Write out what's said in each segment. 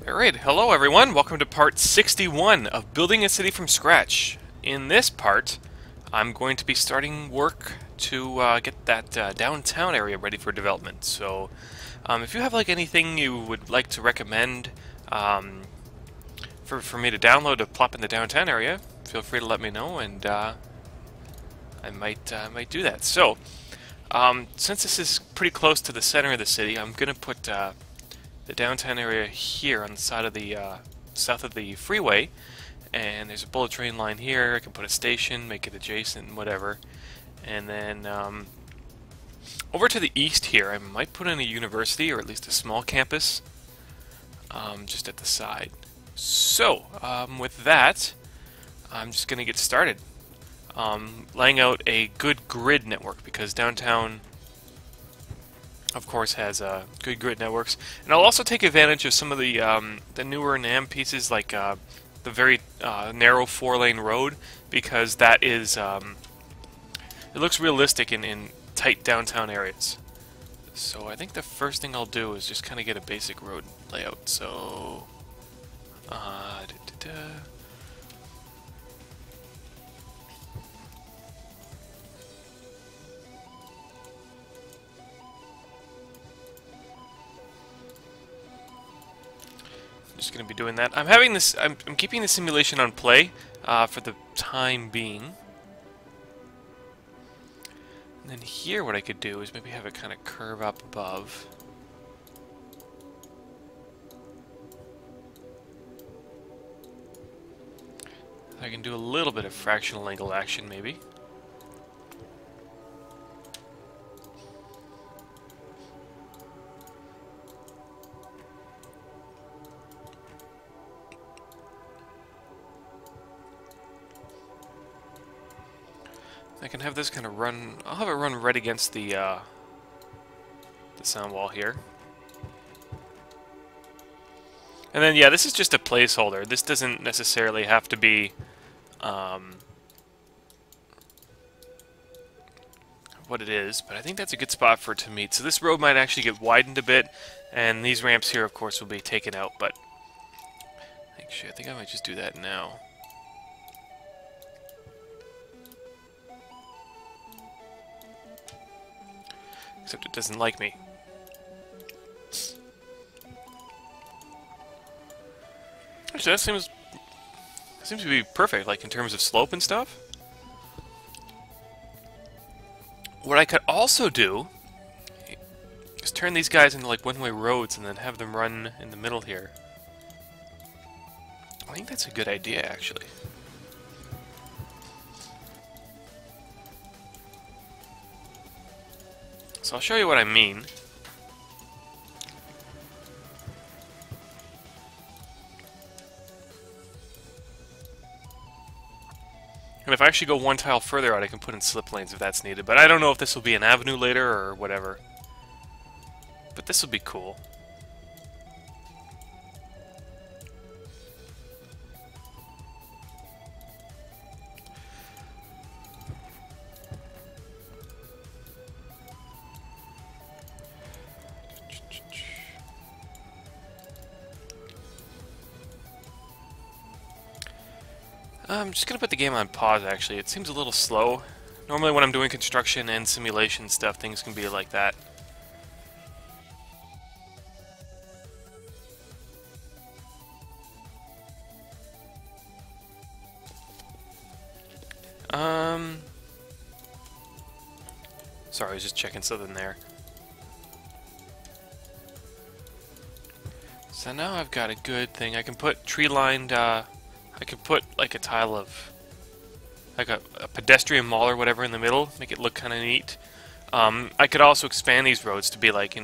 Alright, hello everyone, welcome to part 61 of building a city from scratch. In this part, I'm going to be starting work to get that downtown area ready for development. So, if you have anything you would like to recommend for me to download to plop in the downtown area, feel free to let me know, and I might do that. So, since this is pretty close to the center of the city, I'm going to put the downtown area here on the side of the south of the freeway, and there's a bullet train line here. I can put a station, make it adjacent, whatever, and then over to the east here I might put in a university, or at least a small campus, just at the side. So with that, I'm just gonna get started laying out a good grid network, because downtown of course has good grid networks, and I'll also take advantage of some of the newer NAM pieces, like the very narrow 4-lane road, because that is it looks realistic in tight downtown areas. So I think the first thing I'll do is just kind of get a basic road layout. So just going to be doing that. I'm having this. I'm keeping the simulation on play for the time being. And then here, what I could do is maybe have it kind of curve up above. I can do a little bit of fractional angle action, maybe. I can have this kind of run. I'll have it run right against the sound wall here. And then, yeah, this is just a placeholder. This doesn't necessarily have to be what it is, but I think that's a good spot for it to meet. So this road might actually get widened a bit, and these ramps here, of course, will be taken out. But actually, I think I might just do that now. Except it doesn't like me. Actually, that seems to be perfect, like in terms of slope and stuff. What I could also do is turn these guys into like one-way roads and then have them run in the middle here. I think that's a good idea, actually. So I'll show you what I mean. And if I actually go one tile further out, I can put in slip lanes if that's needed. But I don't know if this will be an avenue later or whatever. But this will be cool. I'm just going to put the game on pause, actually. It seems a little slow. Normally when I'm doing construction and simulation stuff, things can be like that. Sorry, I was just checking something there. So now I've got a good thing. I can put tree-lined, I could put like a tile of, like a pedestrian mall or whatever in the middle, make it look kind of neat. I could also expand these roads to be like,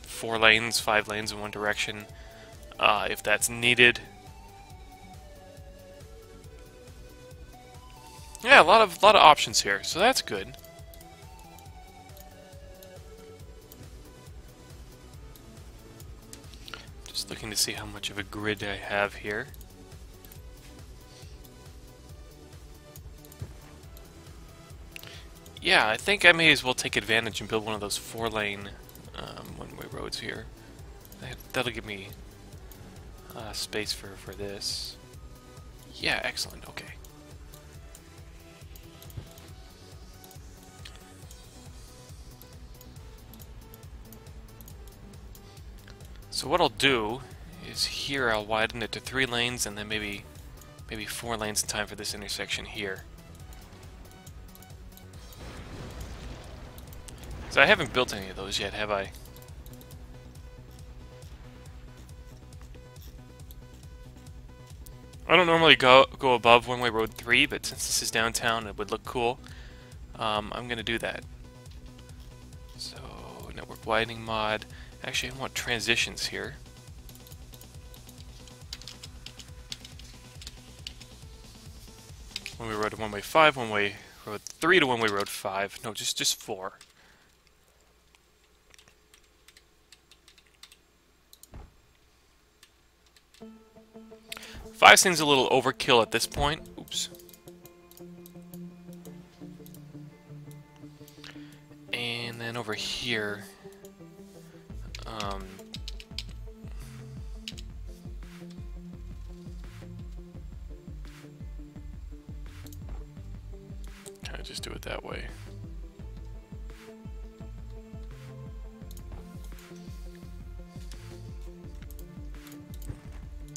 4 lanes, 5 lanes in one direction, if that's needed. Yeah, a lot of options here, so that's good. Just looking to see how much of a grid I have here. Yeah, I think I may as well take advantage and build one of those 4-lane one-way roads here. That'll give me space for this. Yeah, excellent. Okay. So what I'll do is here I'll widen it to 3 lanes and then maybe 4 lanes in time for this intersection here. So I haven't built any of those yet, have I? I don't normally go above one-way road 3, but since this is downtown, it would look cool. I'm going to do that. So, network widening mod. Actually, I want transitions here. One-way road to one-way 5, one-way road 3 to one-way road 5. No, just 4. Five seems a little overkill at this point. Oops. And then over here, kind of just do it that way.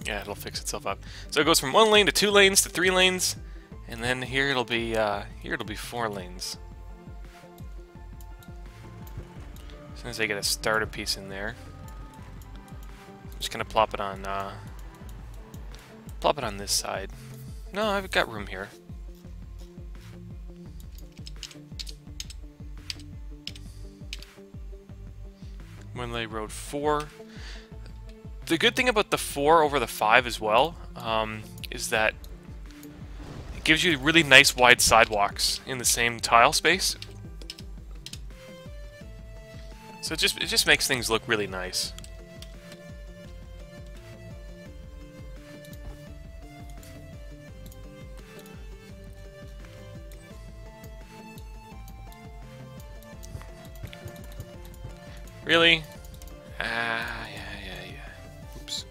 Yeah, it'll fix itself up. So it goes from 1 lane to 2 lanes to 3 lanes, and then here it'll be 4 lanes. As soon as I get a starter piece in there, I'm just gonna plop it on this side. No, I've got room here. One-way road 4. The good thing about the 4 over the 5 as well is that it gives you really nice wide sidewalks in the same tile space. So it just makes things look really nice. Really? Yeah. Oops.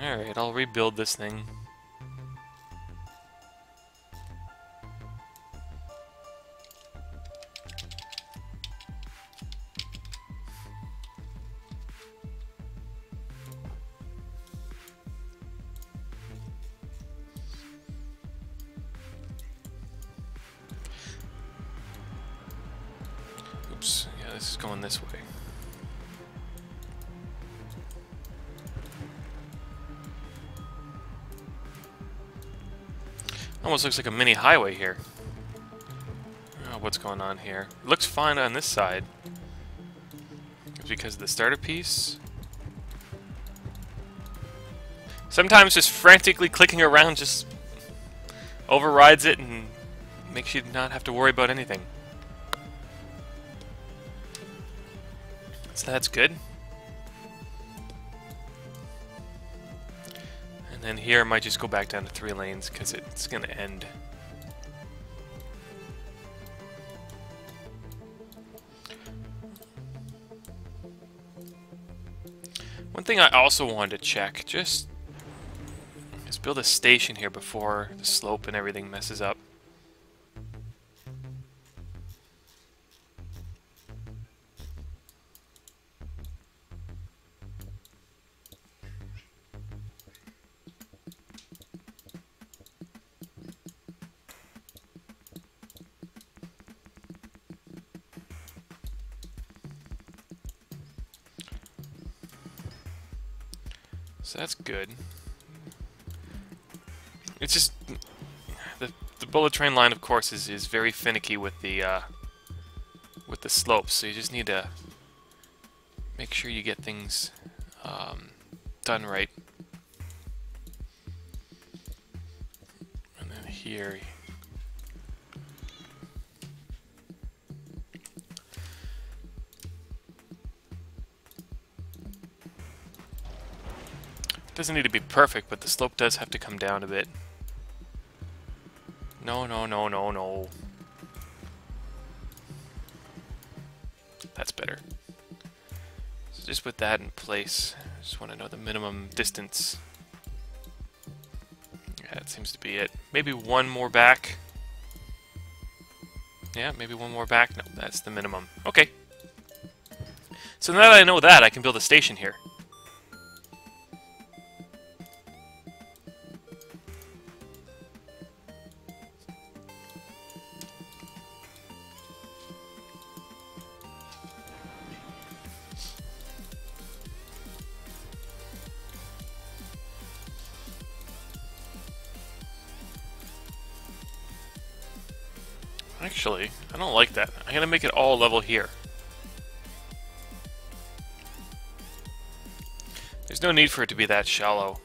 Alright, I'll rebuild this thing. Oops, yeah, this is going this way. Almost looks like a mini highway here. Oh, what's going on here? It looks fine on this side. It's because of the starter piece. Sometimes just frantically clicking around just overrides it and makes you not have to worry about anything. So that's good. And then here I might just go back down to 3 lanes because it's going to end. One thing I also wanted to check, just build a station here before the slope and everything messes up. So that's good. It's just the bullet train line, of course, is very finicky with the slopes. So you just need to make sure you get things done right. And then here. Doesn't need to be perfect, but the slope does have to come down a bit. No. That's better. So just put that in place. Just want to know the minimum distance. Yeah, that seems to be it. Maybe one more back. Yeah, maybe one more back. No, that's the minimum. Okay. So now that I know that, I can build a station here. Actually, I don't like that. I'm gonna make it all level here. There's no need for it to be that shallow.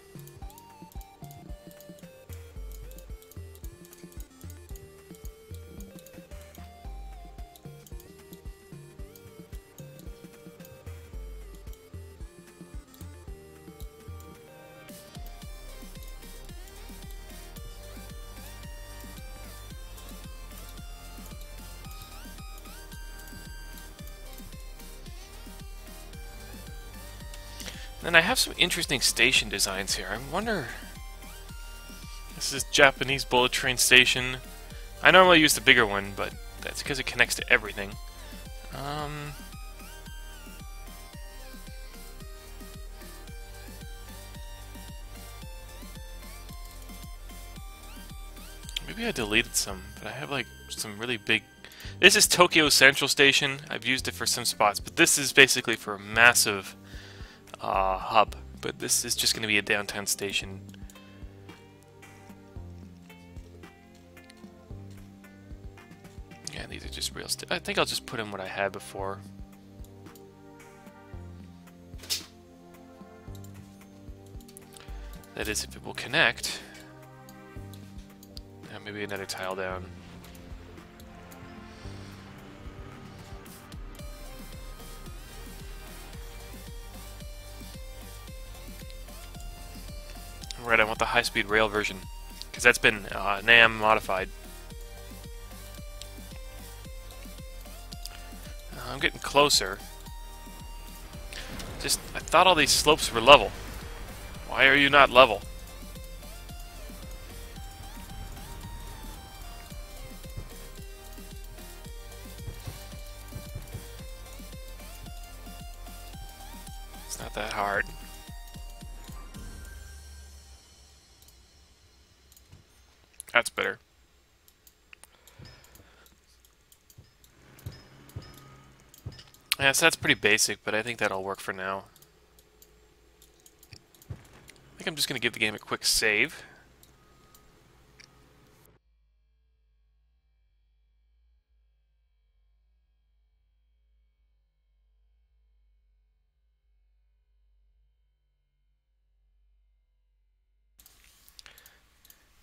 And I have some interesting station designs here. I wonder... This is Japanese bullet train station. I normally use the bigger one, but that's because it connects to everything. Maybe I deleted some, but I have like some really big... This is Tokyo Central Station. I've used it for some spots, but this is basically for a massive hub. But this is just going to be a downtown station. Yeah, these are just real... I think I'll just put in what I had before. That is, if it will connect. Maybe another tile down. Right, I want the high-speed rail version, because that's been NAM modified. I'm getting closer. Just, I thought all these slopes were level. Why are you not level? It's not that hard. That's better. Yeah, so that's pretty basic, but I think that'll work for now. I think I'm just going to give the game a quick save.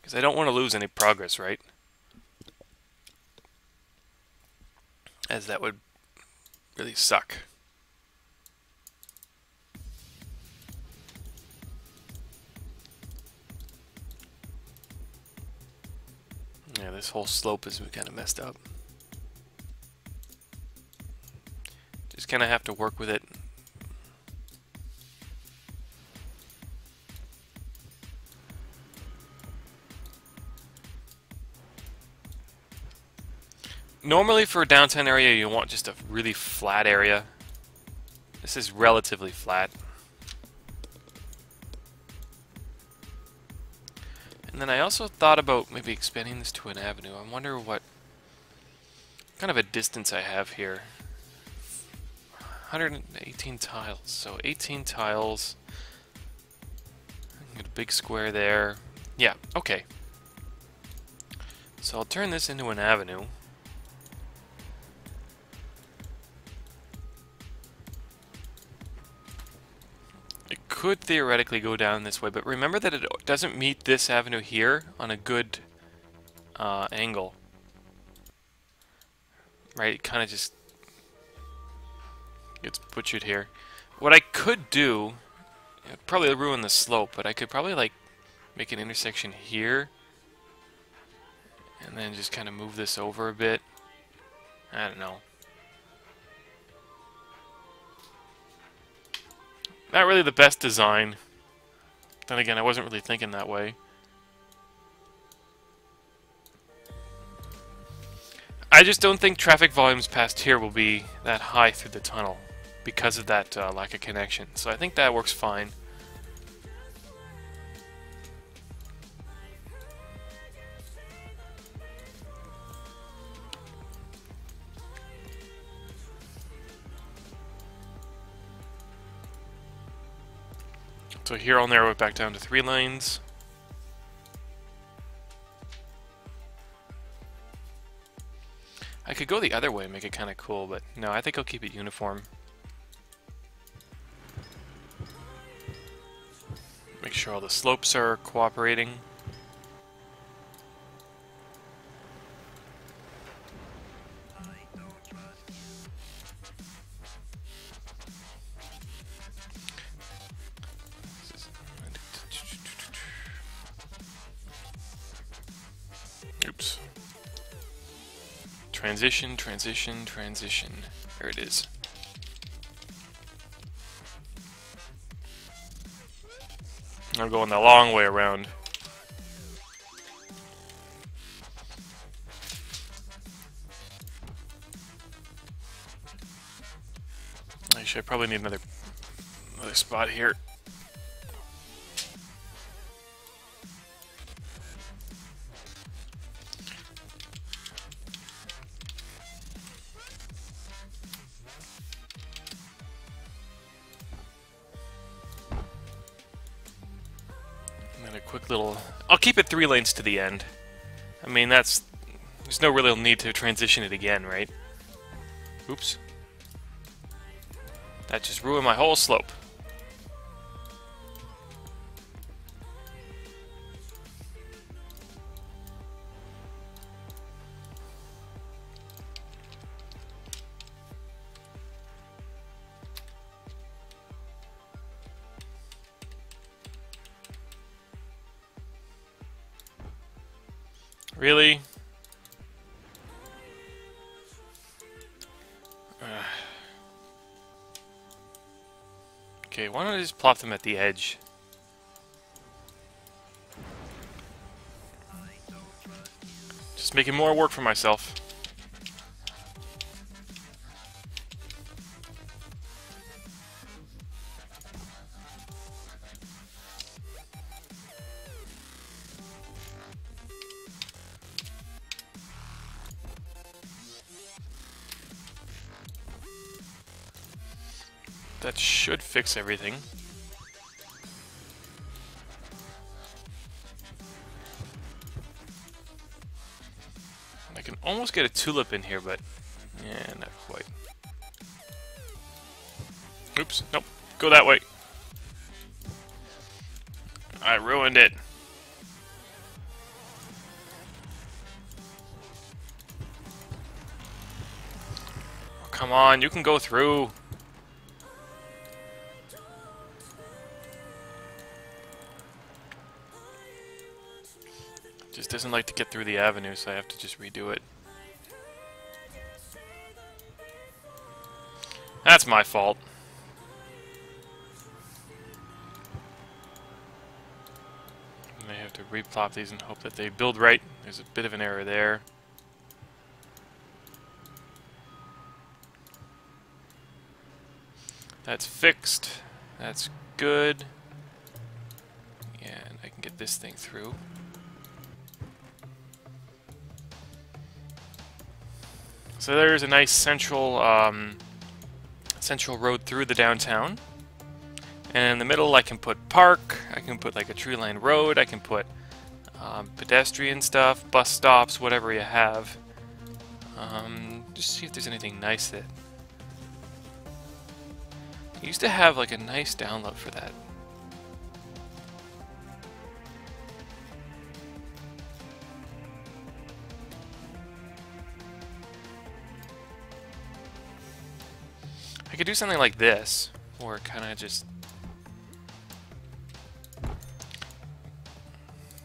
Because I don't want to lose any progress, right? As that would really suck. Yeah, this whole slope is kind of messed up. Just kind of have to work with it. Normally for a downtown area you want just a really flat area. This is relatively flat. And then I also thought about maybe expanding this to an avenue. I wonder what kind of a distance I have here. 118 tiles. So 18 tiles. Get a big square there. Yeah, okay. So I'll turn this into an avenue. Could theoretically go down this way, but remember that it doesn't meet this avenue here on a good angle. Right, it kind of just gets butchered here. What I could do, it'd probably ruin the slope, but I could probably like make an intersection here and then just kind of move this over a bit. I don't know. Not really the best design. Then again, I wasn't really thinking that way. I just don't think traffic volumes past here will be that high through the tunnel because of that lack of connection. So I think that works fine. So here I'll narrow it back down to 3 lanes. I could go the other way and make it kind of cool, but no, I think I'll keep it uniform. Make sure all the slopes are cooperating. Oops. Transition, transition, transition. There it is. I'm going the long way around. Actually, I probably need another spot here. A quick little... I'll keep it 3 lanes to the end. I mean, there's no real need to transition it again, right? Oops. That just ruined my whole slope. Really? Okay, why don't I just plop them at the edge? Just making more work for myself. That should fix everything. I can almost get a tulip in here, but yeah, not quite. Oops, nope, go that way. I ruined it. Oh, come on, you can go through. Just doesn't like to get through the avenue, so I have to just redo it. That's my fault. I have to replop these and hope that they build right. There's a bit of an error there. That's fixed. That's good. Yeah, and I can get this thing through. So there's a nice central road through the downtown. And in the middle I can put park, I can put like a tree-lined road, I can put pedestrian stuff, bus stops, whatever you have. Just see if there's anything nice that... I used to have like a nice download for that. I could do something like this, or kind of just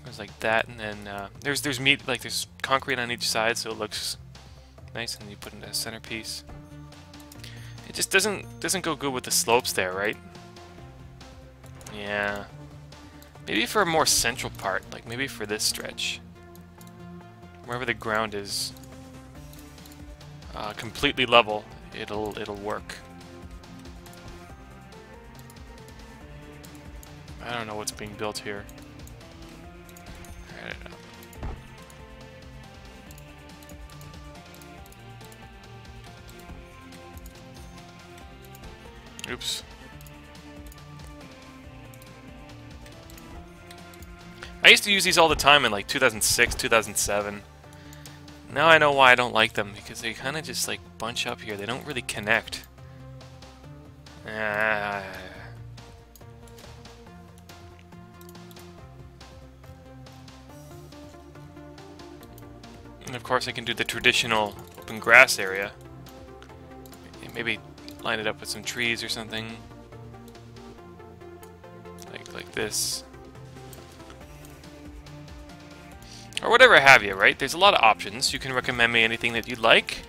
goes like that, and then there's meat, like there's concrete on each side, so it looks nice, and you put in a centerpiece. It just doesn't go good with the slopes there, right? Yeah. Maybe for a more central part, like maybe for this stretch. Wherever the ground is completely level, it'll work. I don't know what's being built here. I don't know. Oops. I used to use these all the time in like 2006, 2007. Now I know why I don't like them, because they kind of just like bunch up here. They don't really connect. And of course I can do the traditional open grass area. Maybe line it up with some trees or something. Like this. Or whatever have you, right? There's a lot of options. You can recommend me anything that you'd like.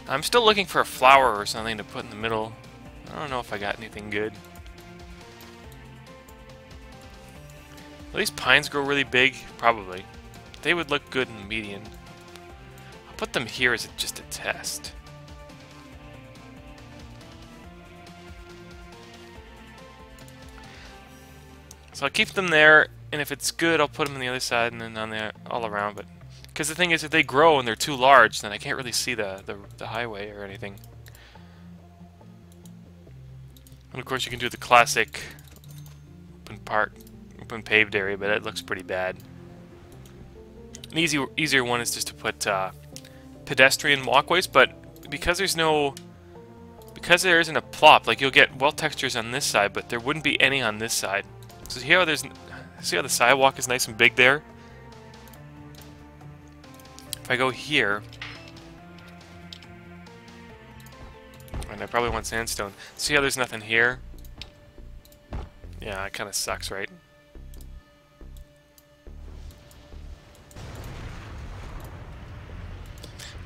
I'm still looking for a flower or something to put in the middle. I don't know if I got anything good. Will these pines grow really big? Probably. They would look good in the median. I'll put them here as just a test. So I'll keep them there, and if it's good, I'll put them on the other side and then on the all around. But because the thing is, if they grow and they're too large, then I can't really see the highway or anything. And of course, you can do the classic open paved area, but it looks pretty bad. An easier one is just to put pedestrian walkways, but because there isn't a plop, like you'll get well textures on this side, but there wouldn't be any on this side. So see how the sidewalk is nice and big there? If I go here, and I probably want sandstone. See how there's nothing here? Yeah, it kind of sucks, right?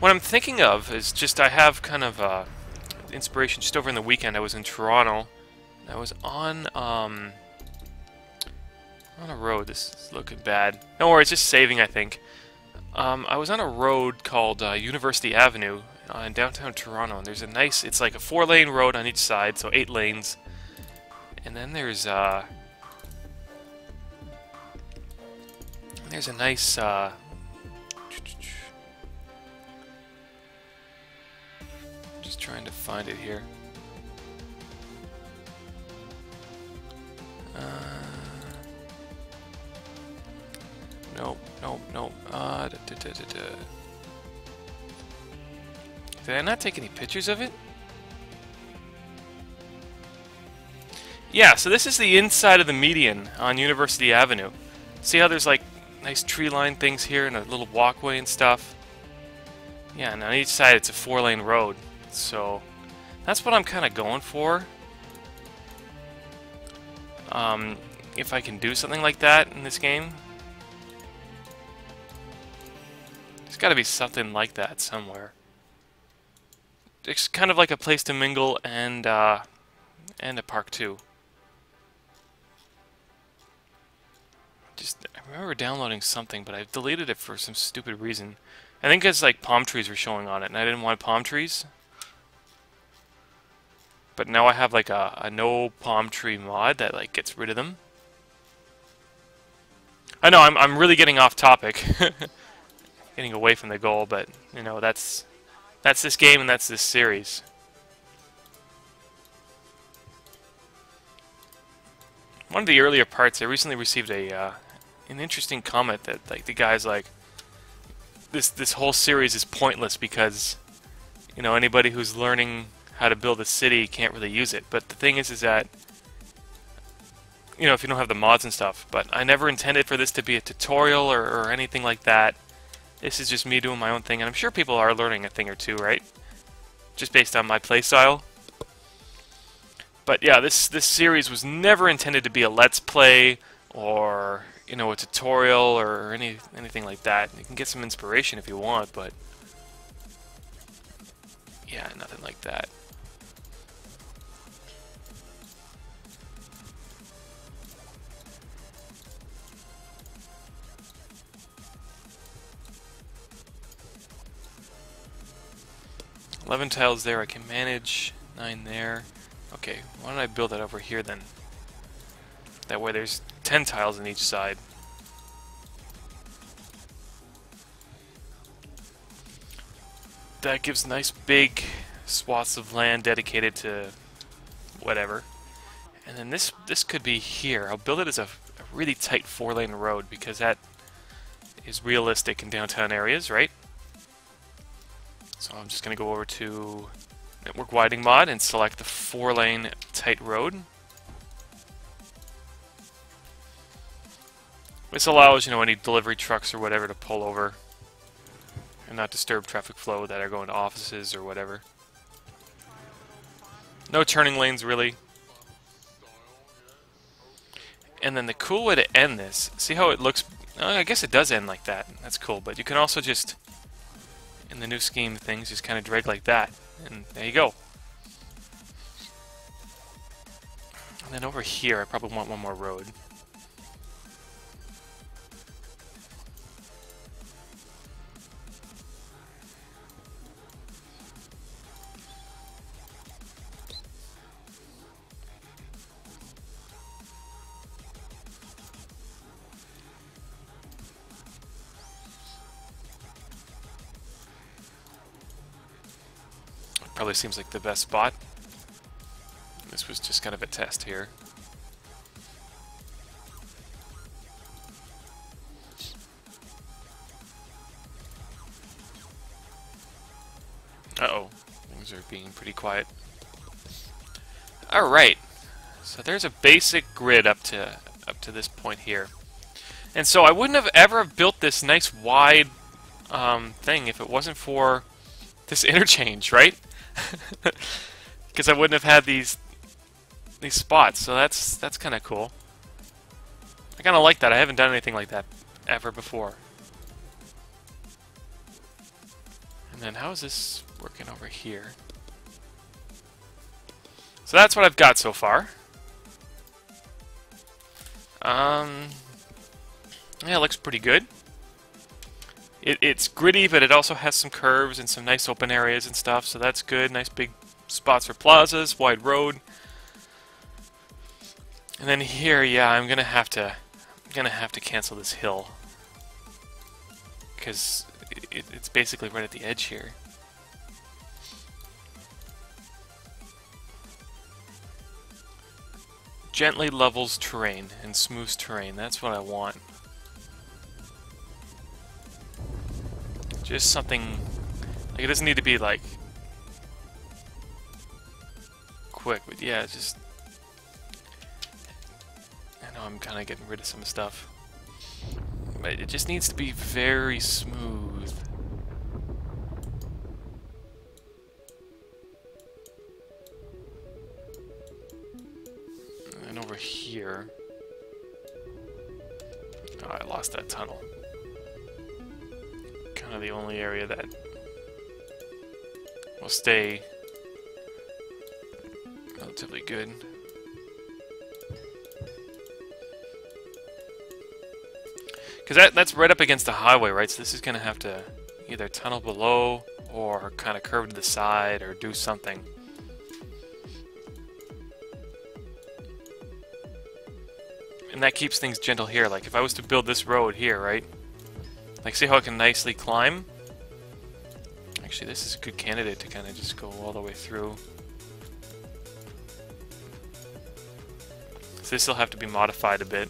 What I'm thinking of is just I have kind of inspiration just over in the weekend. I was in Toronto. I was on a road. This is looking bad. Don't worry, it's just saving, I think. I was on a road called University Avenue in downtown Toronto, and there's a nice, it's like a 4-lane road on each side, so 8 lanes. And then there's a nice just trying to find it here. Nope. Did I not take any pictures of it? Yeah, so this is the inside of the median on University Avenue. See how there's like nice tree-lined things here and a little walkway and stuff? Yeah, and on each side it's a 4-lane road. So that's what I'm kind of going for. If I can do something like that in this game. There's got to be something like that somewhere. It's kind of like a place to mingle and a park too. I remember downloading something, but I deleted it for some stupid reason. I think it's like palm trees were showing on it, and I didn't want palm trees. But now I have like a no palm tree mod that like gets rid of them. I know I'm really getting off topic, getting away from the goal, but you know that's this game and that's this series. One of the earlier parts, I recently received an interesting comment that like the guy's like, this whole series is pointless because you know anybody who's learning how to build a city can't really use it. But the thing is that you know, if you don't have the mods and stuff. But I never intended for this to be a tutorial or anything like that. This is just me doing my own thing, and I'm sure people are learning a thing or two, right? Just based on my playstyle. But yeah, this series was never intended to be a let's play or you know a tutorial or anything like that. You can get some inspiration if you want, but yeah, nothing like that. 11 tiles there I can manage. 9 there. Okay, why don't I build it over here then? That way there's 10 tiles on each side. That gives nice big swaths of land dedicated to whatever. And then this could be here. I'll build it as a really tight 4-lane road because that is realistic in downtown areas, right? So I'm just going to go over to Network Widening Mod and select the 4-lane tight road. This allows, any delivery trucks or whatever to pull over and not disturb traffic flow that are going to offices or whatever. No turning lanes, really. And then the cool way to end this, see how it looks? I guess it does end like that. That's cool, but you can also just, in the new scheme of things, just kind of drag like that. And there you go. And then over here, I probably want one more road. Probably seems like the best spot. This was just kind of a test here. Uh-oh. Things are being pretty quiet. Alright. So there's a basic grid up to this point here. And so I wouldn't have ever built this nice wide thing if it wasn't for this interchange, right? Because I wouldn't have had these spots, so that's kind of cool. I kind of like that. I haven't done anything like that ever before. And then how is this working over here? So that's what I've got so far. Yeah, it looks pretty good. It's gritty, but it also has some curves and some nice open areas and stuff, so that's good. Nice big spots for plazas, wide road. And then here, yeah, I'm gonna have to cancel this hill because it's basically right at the edge here. Gently levels terrain and smooths terrain. That's what I want. Just something, like, it doesn't need to be, like, quick, but yeah, just, I know I'm kind of getting rid of some stuff, but it just needs to be very smooth. And over here, oh, I lost that tunnel. Kind of the only area that will stay relatively good. Because that's right up against the highway, right? So this is going to have to either tunnel below or kind of curve to the side or do something. And that keeps things gentle here. Like if I was to build this road here, right? Like, see how it can nicely climb? Actually, this is a good candidate to kind of just go all the way through. So this will have to be modified a bit.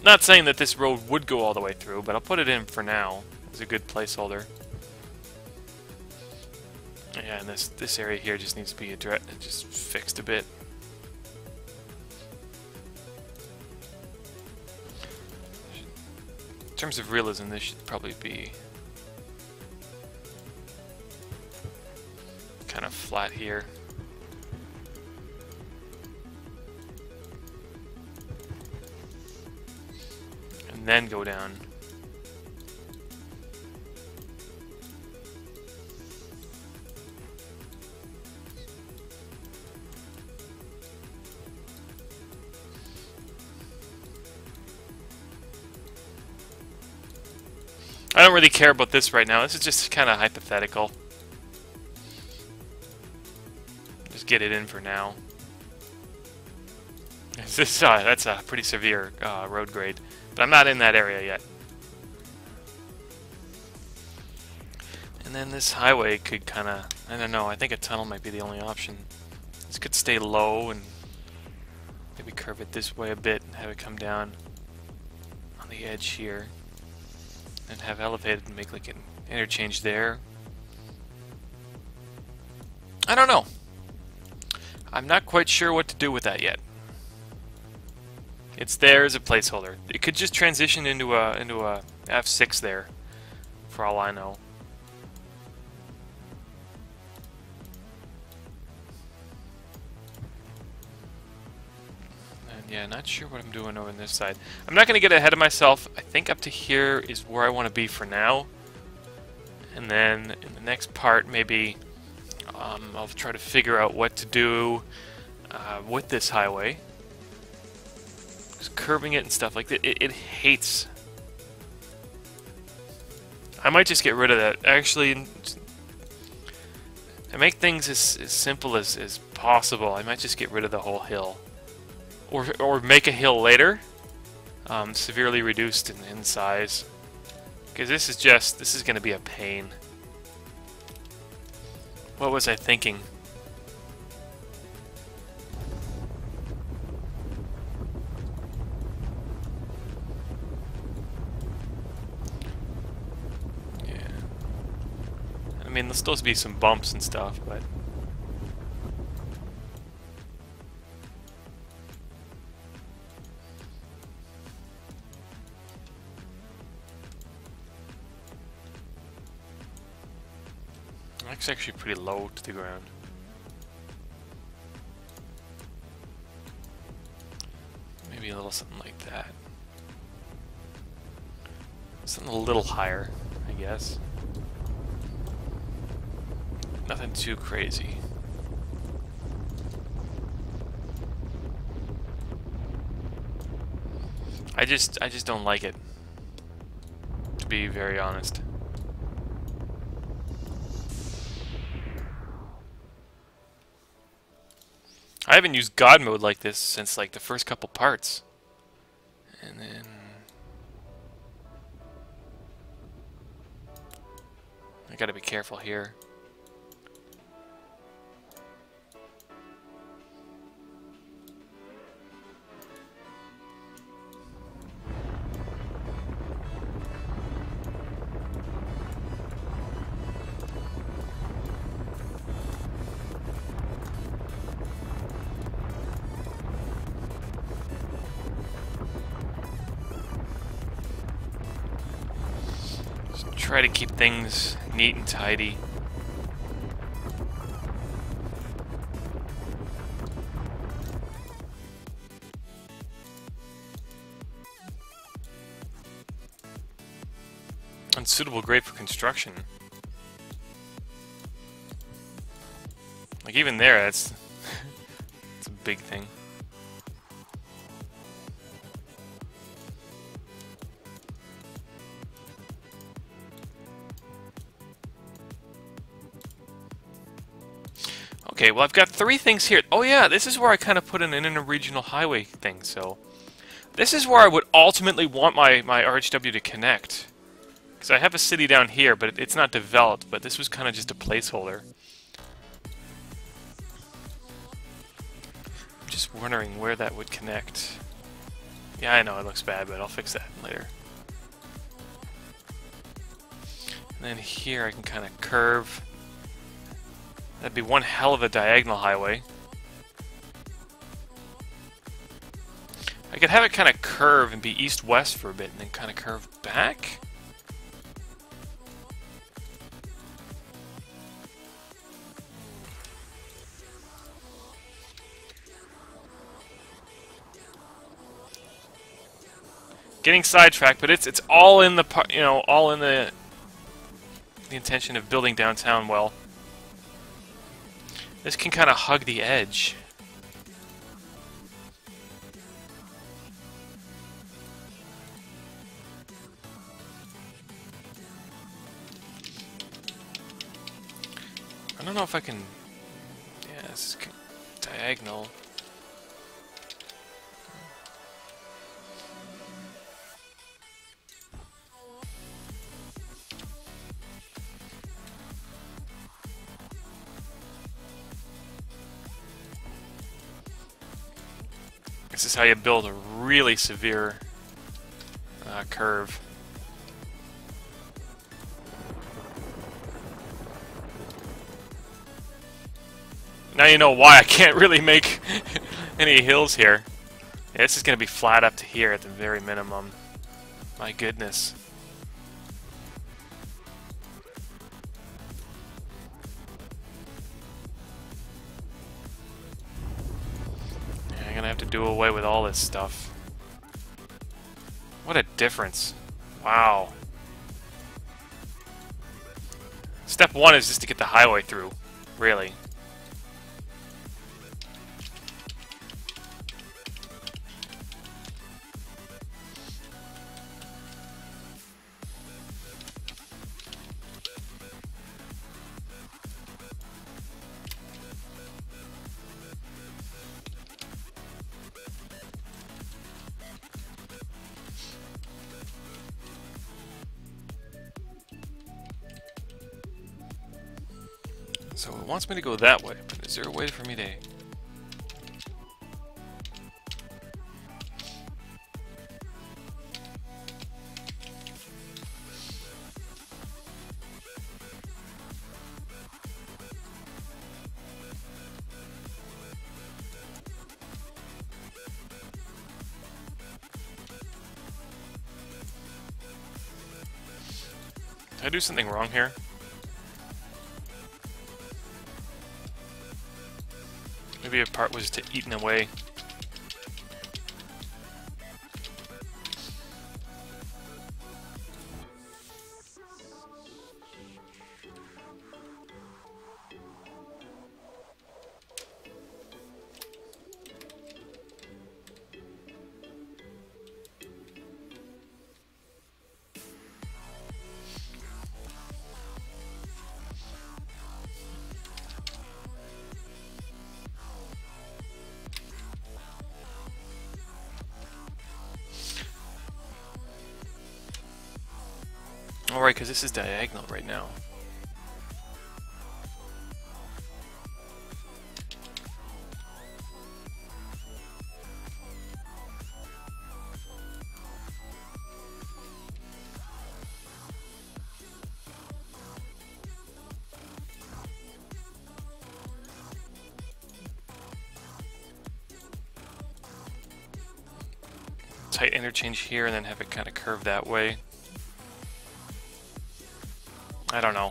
Not saying that this road would go all the way through, but I'll put it in for now as a good placeholder. Yeah, and this area here just needs to be just fixed a bit. In terms of realism, this should probably be kind of flat here. And then go down. I don't really care about this right now. This is just kind of hypothetical. Just get it in for now. That's a pretty severe road grade, but I'm not in that area yet. And then this highway could kind of, I don't know, I think a tunnel might be the only option. This could stay low and maybe curve it this way a bit and have it come down on the edge here. And have elevated and make like an interchange there. I don't know. I'm not quite sure what to do with that yet. It's there as a placeholder. It could just transition into a F6 there, for all I know. And yeah, not sure what I'm doing over on this side. I'm not going to get ahead of myself. I think up to here is where I want to be for now. And then in the next part, maybe I'll try to figure out what to do with this highway. Just curving it and stuff like that, it hates. I might just get rid of that. Actually, to make things as simple as possible, I might just get rid of the whole hill. Or make a hill later, severely reduced in size. Because this is going to be a pain. What was I thinking? Yeah. I mean, there'll still be some bumps and stuff, but... It's actually pretty low to the ground. Maybe a little something like that. Something a little higher, I guess. Nothing too crazy. I just don't like it, to be very honest. I haven't used God mode like this since like the first couple parts. And then I gotta be careful here. Try to keep things neat and tidy. Unsuitable grade for construction. Like even there, that's it's a big thing. Okay, well I've got 3 things here. Oh yeah, this is where I kind of put in an interregional highway thing, so... This is where I would ultimately want my RHW to connect. Because I have a city down here, but it's not developed, but this was kind of just a placeholder. I'm just wondering where that would connect. Yeah, I know it looks bad, but I'll fix that later. And then here I can kind of curve. That'd be one hell of a diagonal highway. I could have it kind of curve and be east-west for a bit and then kind of curve back. Getting sidetracked, but it's all in the all in the intention of building downtown well. This can kind of hug the edge. don't know if I can... Yeah, this is diagonal. This is how you build a really severe curve. Now you know why I can't really make any hills here. Yeah, this is going to be flat up to here at the very minimum. My goodness. Yeah, I'm going to have to do away with all this stuff. What a difference. Wow. Step one is just to get the highway through, really. So it wants me to go that way, but is there a way for me to... Did I do something wrong here? Maybe a part was eaten away. Alright, because this is diagonal right now. Tight interchange here and then have it kind of curve that way. I don't know.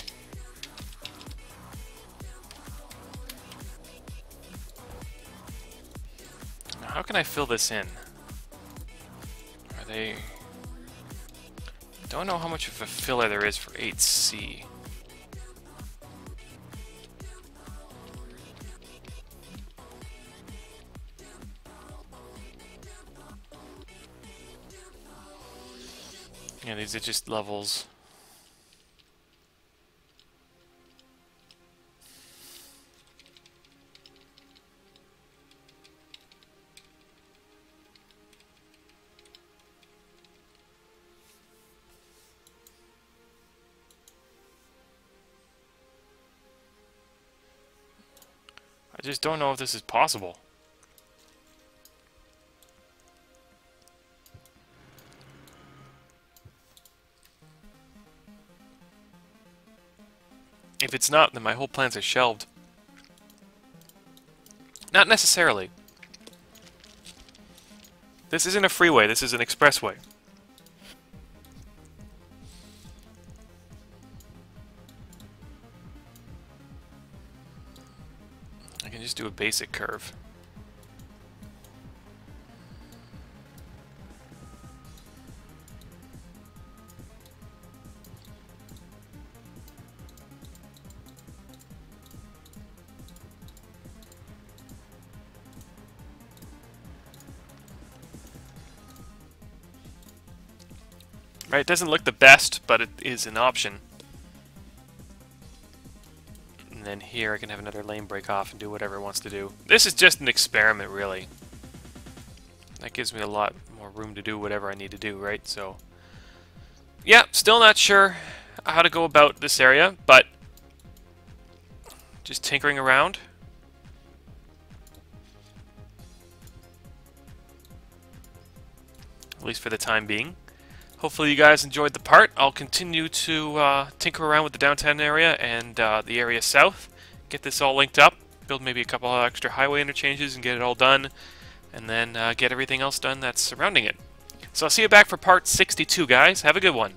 Now, how can I fill this in? Are they... Don't know how much of a filler there is for 8C. Yeah, these are just levels. I just don't know if this is possible. If it's not, then my whole plans are shelved. Not necessarily. This isn't a freeway, this is an expressway. I can just do a basic curve. Right, it doesn't look the best, but it is an option. And then here I can have another lane break off and do whatever it wants to do. This is just an experiment, really. That gives me a lot more room to do whatever I need to do, right? So, yeah, still not sure how to go about this area, but just tinkering around. At least for the time being. Hopefully you guys enjoyed the part. I'll continue to tinker around with the downtown area and the area south. Get this all linked up. Build maybe a couple of extra highway interchanges and get it all done. And then get everything else done that's surrounding it. So I'll see you back for part 62, guys. Have a good one.